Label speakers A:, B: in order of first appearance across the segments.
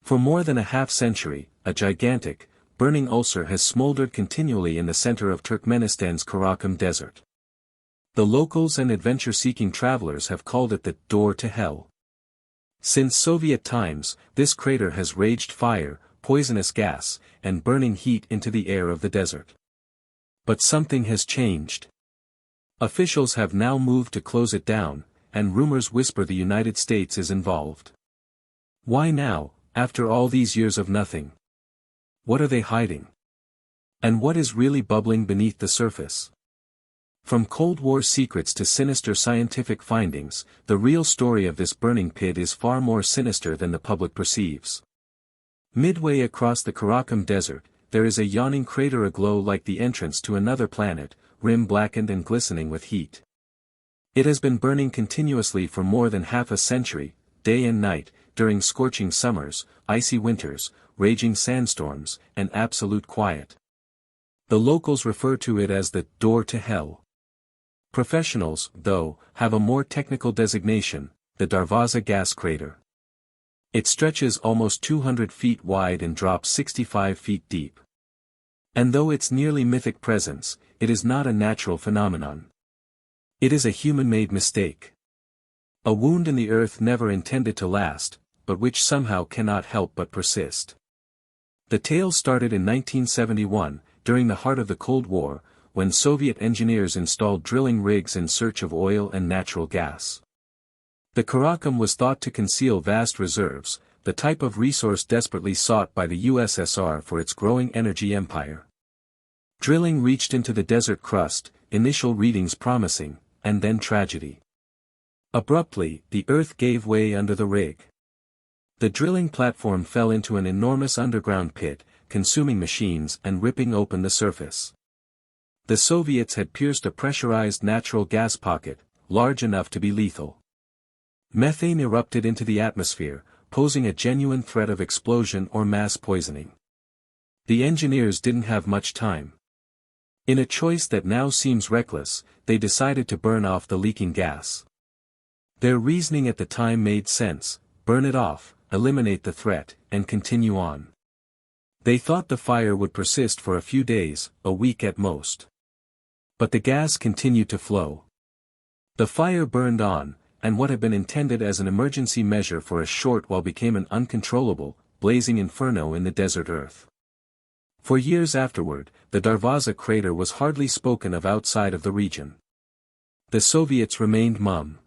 A: For more than a half-century, a gigantic, burning ulcer has smoldered continually in the center of Turkmenistan's Karakum Desert. The locals and adventure-seeking travelers have called it the door to hell. Since Soviet times, this crater has raged fire, poisonous gas, and burning heat into the air of the desert. But something has changed. Officials have now moved to close it down, and rumors whisper the United States is involved. Why now, after all these years of nothing? What are they hiding? And what is really bubbling beneath the surface? From Cold War secrets to sinister scientific findings, the real story of this burning pit is far more sinister than the public perceives. Midway across the Karakum Desert, there is a yawning crater aglow like the entrance to another planet, rim blackened and glistening with heat. It has been burning continuously for more than half a century, day and night, during scorching summers, icy winters, raging sandstorms, and absolute quiet. The locals refer to it as the door to hell. Professionals, though, have a more technical designation, the Darvaza gas crater. It stretches almost 200 feet wide and drops 65 feet deep. And though its nearly mythic presence, it is not a natural phenomenon. It is a human-made mistake. A wound in the earth never intended to last, but which somehow cannot help but persist. The tale started in 1971, during the heart of the Cold War, when Soviet engineers installed drilling rigs in search of oil and natural gas. The Karakum was thought to conceal vast reserves, the type of resource desperately sought by the USSR for its growing energy empire. Drilling reached into the desert crust, initial readings promising, and then tragedy. Abruptly, the earth gave way under the rig. The drilling platform fell into an enormous underground pit, consuming machines and ripping open the surface. The Soviets had pierced a pressurized natural gas pocket, large enough to be lethal. Methane erupted into the atmosphere, posing a genuine threat of explosion or mass poisoning. The engineers didn't have much time. In a choice that now seems reckless, they decided to burn off the leaking gas. Their reasoning at the time made sense: burn it off, eliminate the threat, and continue on. They thought the fire would persist for a few days, a week at most. But the gas continued to flow. The fire burned on, and what had been intended as an emergency measure for a short while became an uncontrollable, blazing inferno in the desert earth. For years afterward, the Darvaza crater was hardly spoken of outside of the region. The Soviets remained mum.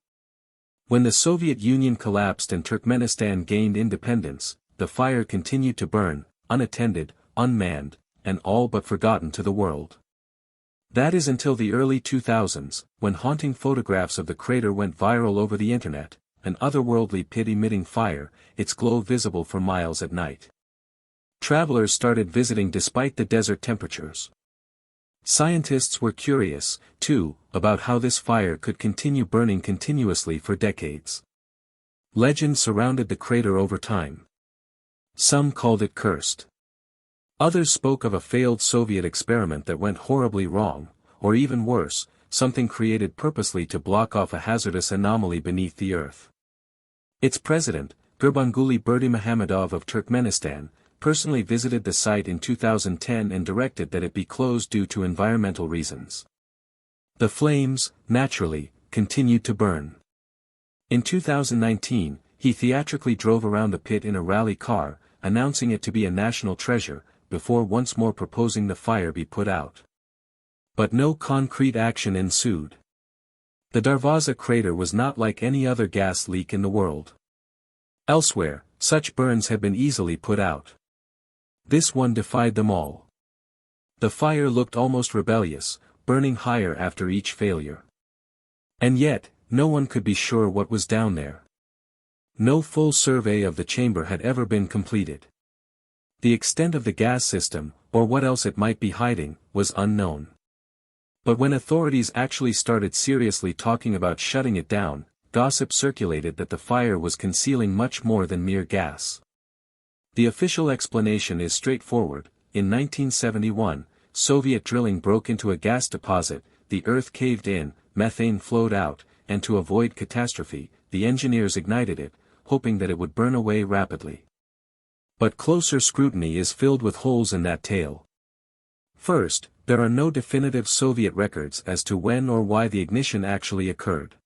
A: When the Soviet Union collapsed and Turkmenistan gained independence, the fire continued to burn, unattended, unmanned, and all but forgotten to the world. That is until the early 2000s, when haunting photographs of the crater went viral over the internet, an otherworldly pit-emitting fire, its glow visible for miles at night. Travelers started visiting despite the desert temperatures. Scientists were curious, too, about how this fire could continue burning continuously for decades. Legends surrounded the crater over time. Some called it cursed. Others spoke of a failed Soviet experiment that went horribly wrong, or even worse, something created purposely to block off a hazardous anomaly beneath the earth. Its president, Gurbanguly Berdimuhamedov of Turkmenistan, personally visited the site in 2010 and directed that it be closed due to environmental reasons. The flames, naturally, continued to burn. In 2019, he theatrically drove around the pit in a rally car, announcing it to be a national treasure, before once more proposing the fire be put out. But no concrete action ensued. The Darvaza crater was not like any other gas leak in the world. Elsewhere, such burns had been easily put out. This one defied them all. The fire looked almost rebellious, burning higher after each failure. And yet, no one could be sure what was down there. No full survey of the chamber had ever been completed. The extent of the gas system, or what else it might be hiding, was unknown. But when authorities actually started seriously talking about shutting it down, gossip circulated that the fire was concealing much more than mere gas. The official explanation is straightforward. In 1971, Soviet drilling broke into a gas deposit, the earth caved in, methane flowed out, and to avoid catastrophe, the engineers ignited it, hoping that it would burn away rapidly. But closer scrutiny is filled with holes in that tale. First, there are no definitive Soviet records as to when or why the ignition actually occurred.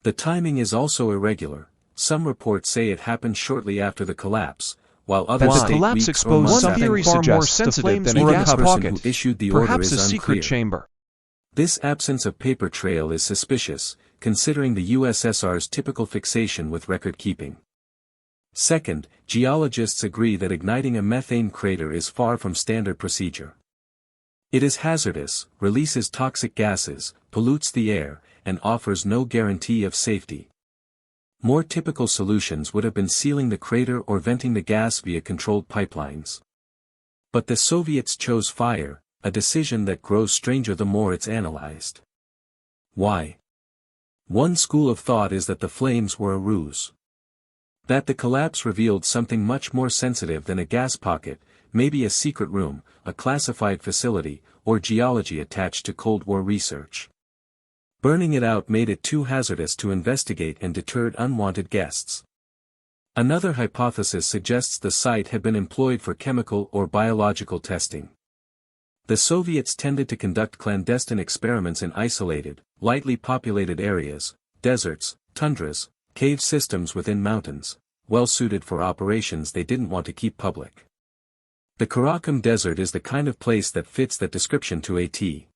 A: The timing is also irregular. Some reports say it happened shortly after the collapse, while others state weeks or months after.
B: One theory suggests the flames were a gas pocket,
A: who issued the order
B: perhaps
A: is
B: a
A: unclear.
B: secret chamber.
A: This absence of paper trail is suspicious, considering the USSR's typical fixation with record-keeping. Second, geologists agree that igniting a methane crater is far from standard procedure. It is hazardous, releases toxic gases, pollutes the air, and offers no guarantee of safety. More typical solutions would have been sealing the crater or venting the gas via controlled pipelines. But the Soviets chose fire, a decision that grows stranger the more it's analyzed. Why? One school of thought is that the flames were a ruse. That the collapse revealed something much more sensitive than a gas pocket, maybe a secret room, a classified facility, or geology attached to Cold War research. Burning it out made it too hazardous to investigate and deterred unwanted guests. Another hypothesis suggests the site had been employed for chemical or biological testing. The Soviets tended to conduct clandestine experiments in isolated, lightly populated areas, deserts, tundras, cave systems within mountains, well suited for operations they didn't want to keep public. The Karakum Desert is the kind of place that fits that description to a T.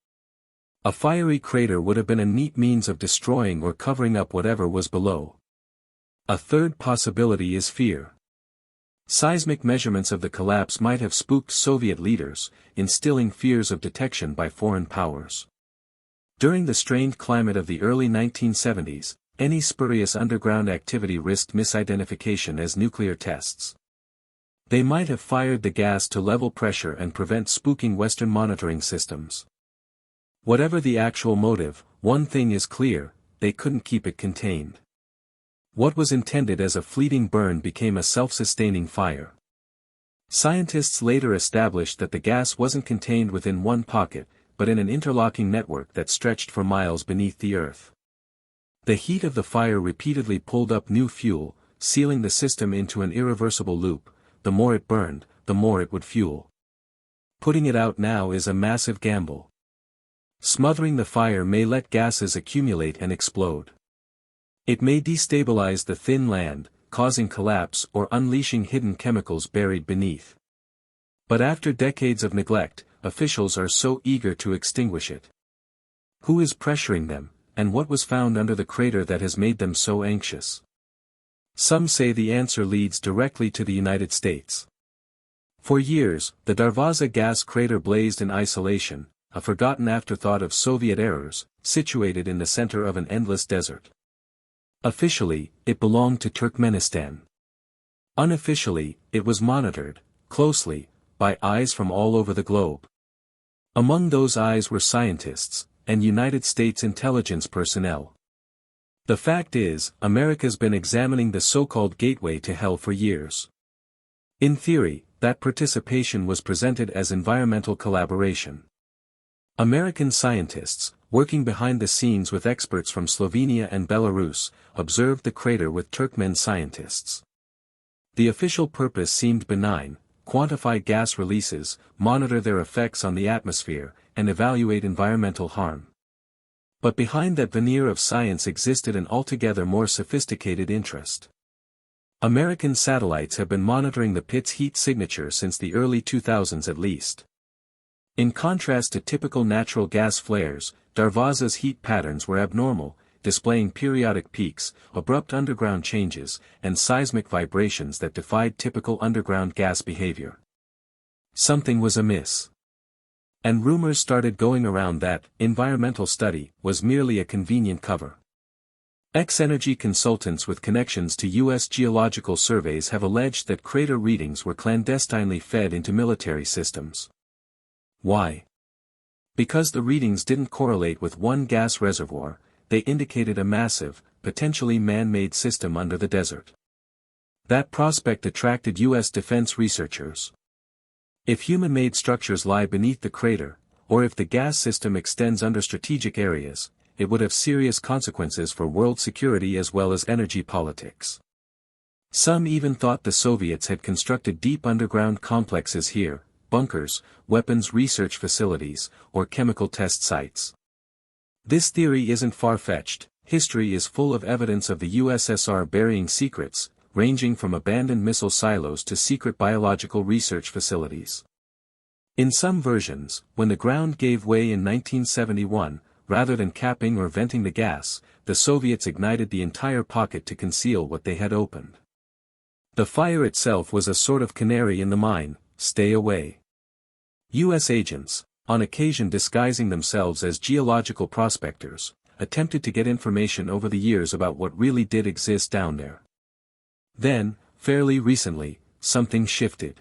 A: A fiery crater would have been a neat means of destroying or covering up whatever was below. A third possibility is fear. Seismic measurements of the collapse might have spooked Soviet leaders, instilling fears of detection by foreign powers. During the strained climate of the early 1970s, any spurious underground activity risked misidentification as nuclear tests. They might have fired the gas to level pressure and prevent spooking Western monitoring systems. Whatever the actual motive, one thing is clear, they couldn't keep it contained. What was intended as a fleeting burn became a self-sustaining fire. Scientists later established that the gas wasn't contained within one pocket, but in an interlocking network that stretched for miles beneath the earth. The heat of the fire repeatedly pulled up new fuel, sealing the system into an irreversible loop. The more it burned, the more it would fuel. Putting it out now is a massive gamble. Smothering the fire may let gases accumulate and explode. It may destabilize the thin land, causing collapse or unleashing hidden chemicals buried beneath. But after decades of neglect, officials are so eager to extinguish it. Who is pressuring them, and what was found under the crater that has made them so anxious? Some say the answer leads directly to the United States. For years, the Darvaza gas crater blazed in isolation, a forgotten afterthought of Soviet errors, situated in the center of an endless desert. Officially, it belonged to Turkmenistan. Unofficially, it was monitored, closely, by eyes from all over the globe. Among those eyes were scientists, and United States intelligence personnel. The fact is, America's been examining the so-called gateway to hell for years. In theory, that participation was presented as environmental collaboration. American scientists, working behind the scenes with experts from Slovenia and Belarus, observed the crater with Turkmen scientists. The official purpose seemed benign: quantify gas releases, monitor their effects on the atmosphere, and evaluate environmental harm. But behind that veneer of science existed an altogether more sophisticated interest. American satellites have been monitoring the pit's heat signature since the early 2000s at least. In contrast to typical natural gas flares, Darvaza's heat patterns were abnormal, displaying periodic peaks, abrupt underground changes, and seismic vibrations that defied typical underground gas behavior. Something was amiss. And rumors started going around that environmental study was merely a convenient cover. X-Energy consultants with connections to U.S. geological surveys have alleged that crater readings were clandestinely fed into military systems. Why? Because the readings didn't correlate with one gas reservoir, they indicated a massive, potentially man-made system under the desert. That prospect attracted U.S. defense researchers. If human-made structures lie beneath the crater, or if the gas system extends under strategic areas, it would have serious consequences for world security as well as energy politics. Some even thought the Soviets had constructed deep underground complexes here, bunkers, weapons research facilities, or chemical test sites. This theory isn't far-fetched. History is full of evidence of the USSR burying secrets, ranging from abandoned missile silos to secret biological research facilities. In some versions, when the ground gave way in 1971, rather than capping or venting the gas, the Soviets ignited the entire pocket to conceal what they had opened. The fire itself was a sort of canary in the mine, stay away. U.S. agents, on occasion disguising themselves as geological prospectors, attempted to get information over the years about what really did exist down there. Then, fairly recently, something shifted.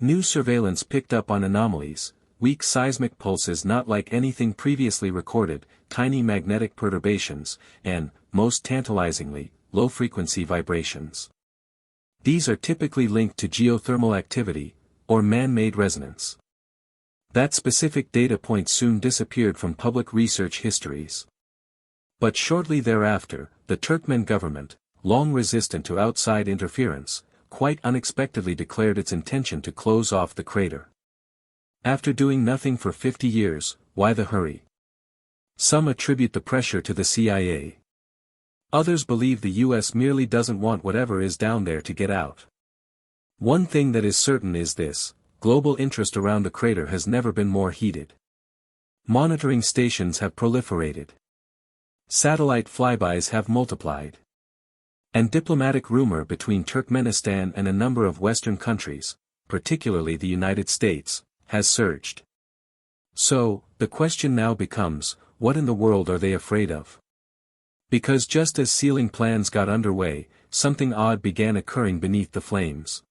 A: New surveillance picked up on anomalies, weak seismic pulses not like anything previously recorded, tiny magnetic perturbations, and, most tantalizingly, low-frequency vibrations. These are typically linked to geothermal activity, or man-made resonance. That specific data point soon disappeared from public research histories. But shortly thereafter, the Turkmen government, long resistant to outside interference, quite unexpectedly declared its intention to close off the crater. After doing nothing for 50 years, why the hurry? Some attribute the pressure to the CIA. Others believe the US merely doesn't want whatever is down there to get out. One thing that is certain is this: global interest around the crater has never been more heated. Monitoring stations have proliferated. Satellite flybys have multiplied. And diplomatic rumor between Turkmenistan and a number of Western countries, particularly the United States, has surged. So, the question now becomes, what in the world are they afraid of? Because just as sealing plans got underway, something odd began occurring beneath the flames.